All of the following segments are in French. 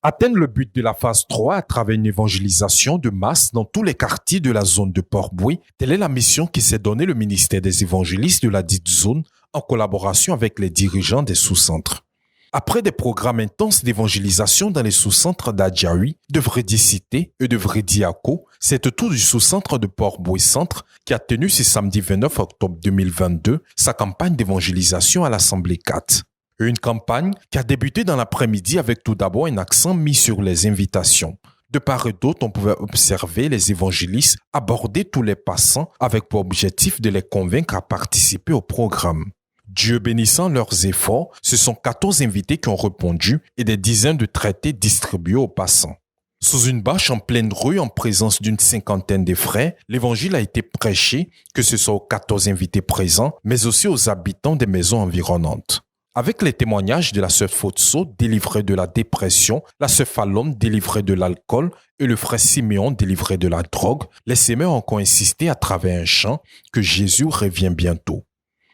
Atteindre le but de la phase 3 à travers une évangélisation de masse dans tous les quartiers de la zone de Port-Bouët, telle est la mission qui s'est donnée le ministère des évangélistes de la dite zone en collaboration avec les dirigeants des sous-centres. Après des programmes intenses d'évangélisation dans les sous-centres d'Adjaoui, de Vrédicité et de Vrédiaco, c'est au tour du sous-centre de Port-Bouët Centre qui a tenu ce samedi 29 octobre 2022 sa campagne d'évangélisation à l'Assemblée 4. Une campagne qui a débuté dans l'après-midi avec tout d'abord un accent mis sur les invitations. De part et d'autre, on pouvait observer les évangélistes aborder tous les passants avec pour objectif de les convaincre à participer au programme. Dieu bénissant leurs efforts, ce sont 14 invités qui ont répondu et des dizaines de traités distribués aux passants. Sous une bâche en pleine rue en présence d'une cinquantaine de frères, l'évangile a été prêché, que ce soit aux 14 invités présents, mais aussi aux habitants des maisons environnantes. Avec les témoignages de la sœur Fotso, délivrée de la dépression, la sœur Falom, délivrée de l'alcool, et le frère Siméon, délivré de la drogue, les semeurs ont insisté à travers un chant que Jésus revient bientôt.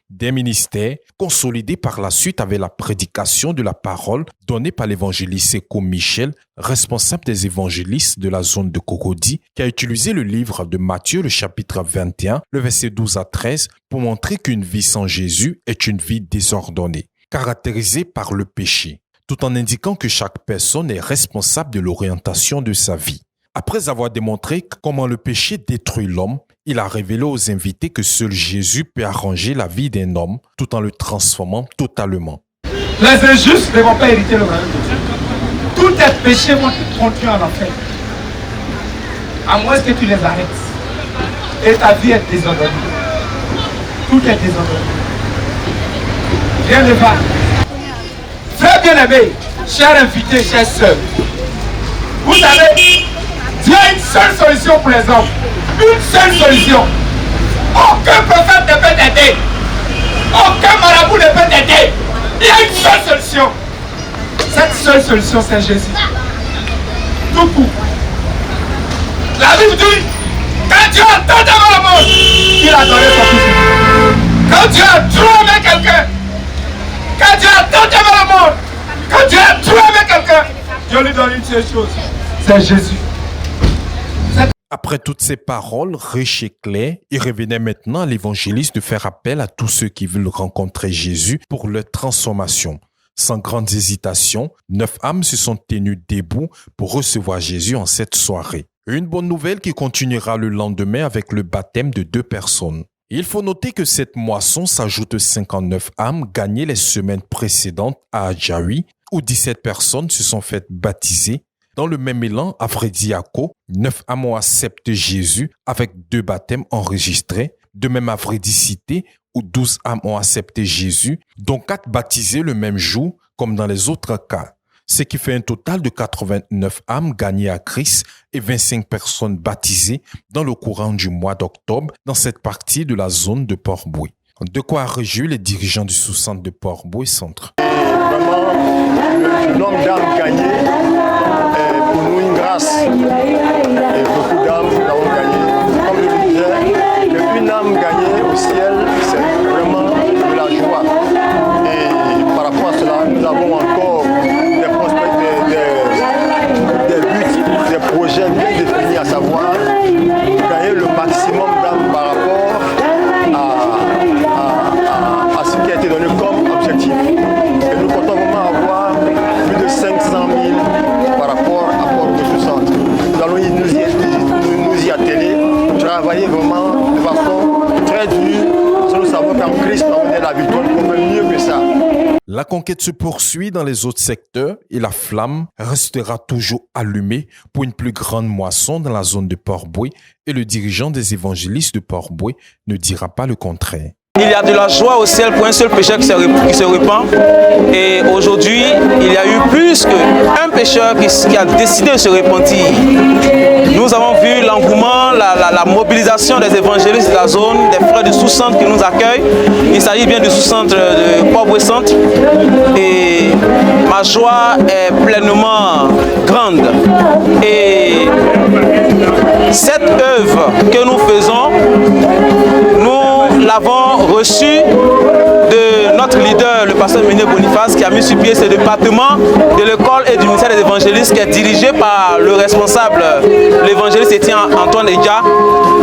Des ministères consolidés par la suite avec la prédication de la parole donnée par l'évangéliste Seko Michel, responsable des évangélistes de la zone de Cocody, qui a utilisé le livre de Matthieu, le chapitre 21, le verset 12 à 13, pour montrer qu'une vie sans Jésus est une vie désordonnée, caractérisée par le péché, tout en indiquant que chaque personne est responsable de l'orientation de sa vie. Après avoir démontré comment le péché détruit l'homme, il a révélé aux invités que seul Jésus peut arranger la vie d'un homme tout en le transformant totalement. Les injustes ne vont pas hériter le royaume de Dieu. Tous tes péchés vont te conduire en enfer. À moins que tu les arrêtes. Et ta vie est désordonnée. Tout est désordonné. Viens le voir. Frère bien-aimé, cher invité, chère sœur, vous savez, Dieu a une seule solution pour les hommes. Une seule solution. Aucun prophète ne peut t'aider. Aucun marabout ne peut t'aider. Il y a une seule solution. Cette seule solution, c'est Jésus. Tout court. La Bible dit, quand Dieu a tant aimé le monde, il a donné son fils. Quand Dieu a trop aimé quelqu'un, quand Dieu a tant aimé le monde, quand Dieu a trop aimé quelqu'un, Dieu lui donne une seule chose. C'est Jésus. Après toutes ces paroles riches et claires, il revenait maintenant à l'évangéliste de faire appel à tous ceux qui veulent rencontrer Jésus pour leur transformation. Sans grandes hésitations, 9 âmes se sont tenues debout pour recevoir Jésus en cette soirée. Une bonne nouvelle qui continuera le lendemain avec le baptême de 2 personnes. Il faut noter que cette moisson s'ajoute aux 59 âmes gagnées les semaines précédentes à Adjaoui, où 17 personnes se sont faites baptiser. Dans le même élan, à Vrédiaco, 9 âmes ont accepté Jésus avec 2 baptêmes enregistrés. De même à Vrédicité, où 12 âmes ont accepté Jésus, dont 4 baptisés le même jour, comme dans les autres cas. Ce qui fait un total de 89 âmes gagnées à Christ et 25 personnes baptisées dans le courant du mois d'octobre dans cette partie de la zone de Port-Bouët. De quoi réjouir les dirigeants du sous-centre de Port-Bouët Centre. Vraiment, le nombre d'âmes gagnées est pour nous une grâce. Et beaucoup d'âmes nous avons gagnées. Comme je le disais, une âme gagnée au ciel, c'est vraiment de la joie. Et par rapport à cela, nous avons encore des buts, des projets bien définis, à savoir gagner le maximum d'âmes par rapport à ce qui a été donné comme objectif. Et nous comptons vraiment avoir plus de 500 000 par rapport à Port-Bouët-Centre. Nous allons nous y atteler, travailler vraiment de façon très dure, parce que nous savons qu'en Christ, on a la victoire, on fait mieux que ça. La conquête se poursuit dans les autres secteurs et la flamme restera toujours allumée pour une plus grande moisson dans la zone de Port-Bouët et le dirigeant des évangélistes de Port-Bouët ne dira pas le contraire. Il y a de la joie au ciel pour un seul pécheur qui se repent. Et aujourd'hui, il y a eu plus qu'un pécheur qui a décidé de se repentir. Nous avons vu l'engouement, la mobilisation des évangélistes de la zone, des frères du sous-centre qui nous accueillent. Il s'agit bien du sous-centre de Port-Bouët Centre. Et ma joie est pleinement grande. Et cette œuvre que nous faisons, nous l'avons reçu de notre leader, le pasteur Méné Boniface, qui a mis sur pied ce département de l'école et du ministère des évangélistes qui est dirigé par le responsable, l'évangéliste Étienne Antoine Edia.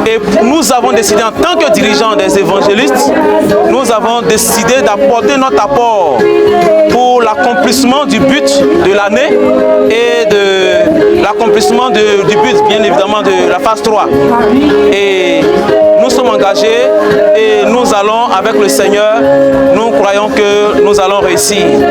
Et nous avons décidé en tant que dirigeants des évangélistes, nous avons décidé d'apporter notre apport pour l'accomplissement du but de l'année et de l'accomplissement du but bien évidemment de la phase 3. Et nous sommes engagés et nous allons avec le Seigneur, nous croyons que nous allons réussir.